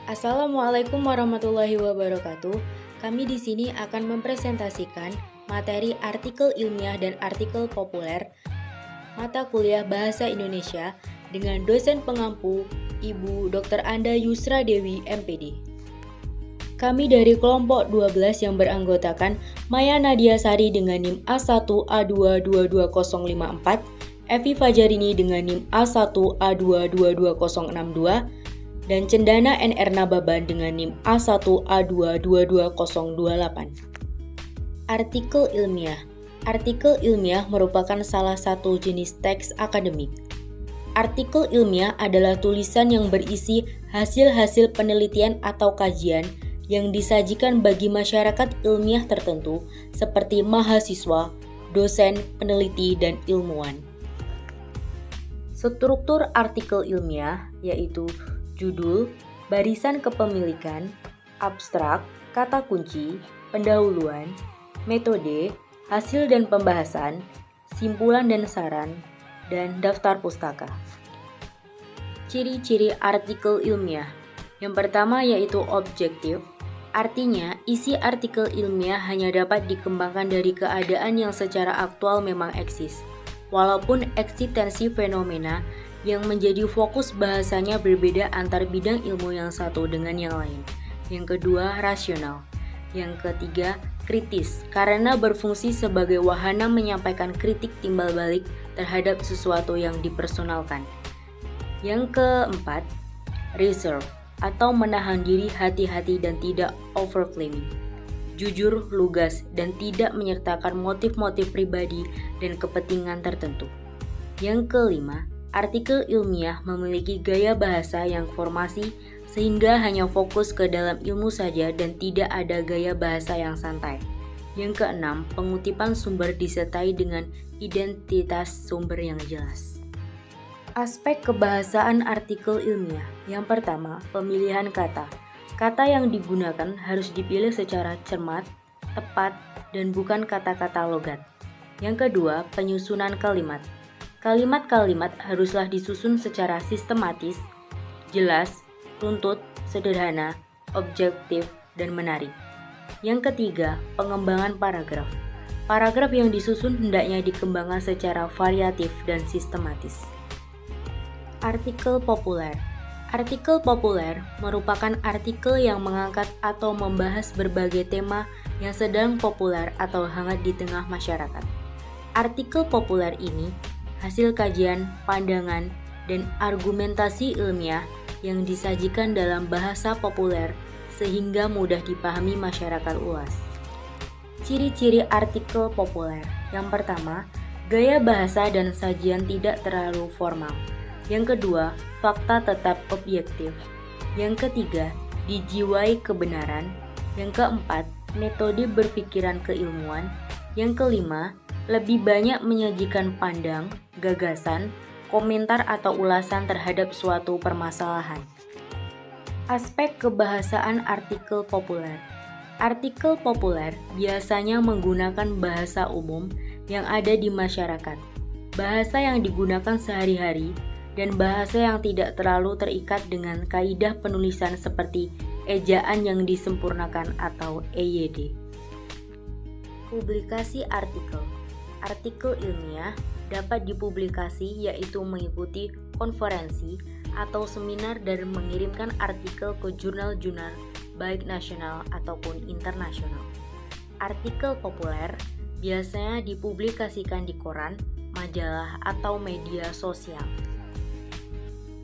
Assalamualaikum warahmatullahi wabarakatuh. Kami di sini akan mempresentasikan materi artikel ilmiah dan artikel populer mata kuliah Bahasa Indonesia dengan dosen pengampu Ibu Dr. Anda Yusra Dewi, MPD. Kami dari kelompok 12 yang beranggotakan Maya Nadia Sari dengan NIM A1A222054, Evi Fajarini dengan NIM A1A222062, dan Cendana NR Nababan dengan NIM A1A2222028. Artikel ilmiah. Artikel ilmiah merupakan salah satu jenis teks akademik. Artikel ilmiah adalah tulisan yang berisi hasil-hasil penelitian atau kajian yang disajikan bagi masyarakat ilmiah tertentu seperti mahasiswa, dosen, peneliti, dan ilmuwan. Struktur artikel ilmiah yaitu judul, barisan kepemilikan, abstrak, kata kunci, pendahuluan, metode, hasil dan pembahasan, simpulan dan saran, dan daftar pustaka. Ciri-ciri artikel ilmiah. Yang pertama yaitu objektif. Artinya, isi artikel ilmiah hanya dapat dikembangkan dari keadaan yang secara aktual memang eksis, walaupun eksistensi fenomena yang menjadi fokus bahasanya berbeda antar bidang ilmu yang satu dengan yang lain. Yang kedua, rasional. Yang ketiga, kritis, karena berfungsi sebagai wahana menyampaikan kritik timbal balik terhadap sesuatu yang dipersonalkan. Yang keempat, reserve, atau menahan diri, hati-hati dan tidak overclaiming. Jujur, lugas, dan tidak menyertakan motif-motif pribadi dan kepentingan tertentu. Yang kelima, artikel ilmiah memiliki gaya bahasa yang formasi sehingga hanya fokus ke dalam ilmu saja dan tidak ada gaya bahasa yang santai. Yang keenam, pengutipan sumber disertai dengan identitas sumber yang jelas. Aspek kebahasaan artikel ilmiah. Yang pertama, pemilihan kata. Kata yang digunakan harus dipilih secara cermat, tepat, dan bukan kata-kata logat. Yang kedua, penyusunan kalimat. Kalimat-kalimat haruslah disusun secara sistematis, jelas, runtut, sederhana, objektif, dan menarik. Yang ketiga, pengembangan paragraf. Paragraf yang disusun hendaknya dikembangkan secara variatif dan sistematis. Artikel populer. Artikel populer merupakan artikel yang mengangkat atau membahas berbagai tema yang sedang populer atau hangat di tengah masyarakat. Artikel populer ini hasil kajian, pandangan, dan argumentasi ilmiah yang disajikan dalam bahasa populer sehingga mudah dipahami masyarakat luas. Ciri-ciri artikel populer. Yang pertama, gaya bahasa dan sajian tidak terlalu formal. Yang kedua, fakta tetap objektif. Yang ketiga, dijiwai kebenaran. Yang keempat, metode berpikiran keilmuan. Yang kelima, lebih banyak menyajikan pandang, gagasan, komentar atau ulasan terhadap suatu permasalahan. Aspek kebahasaan artikel populer. Artikel populer biasanya menggunakan bahasa umum yang ada di masyarakat, bahasa yang digunakan sehari-hari, dan bahasa yang tidak terlalu terikat dengan kaidah penulisan seperti ejaan yang disempurnakan atau EYD. Publikasi artikel. Artikel ilmiah dapat dipublikasi yaitu mengikuti konferensi atau seminar dan mengirimkan artikel ke jurnal-jurnal baik nasional ataupun internasional. Artikel populer biasanya dipublikasikan di koran, majalah, atau media sosial.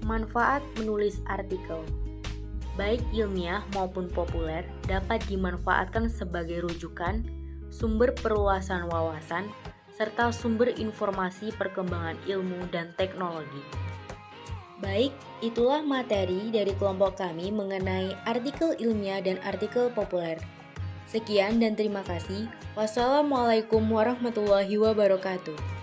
Manfaat menulis artikel, baik ilmiah maupun populer, dapat dimanfaatkan sebagai rujukan, sumber perluasan wawasan, serta sumber informasi perkembangan ilmu dan teknologi. Baik, itulah materi dari kelompok kami mengenai artikel ilmiah dan artikel populer. Sekian dan terima kasih. Wassalamualaikum warahmatullahi wabarakatuh.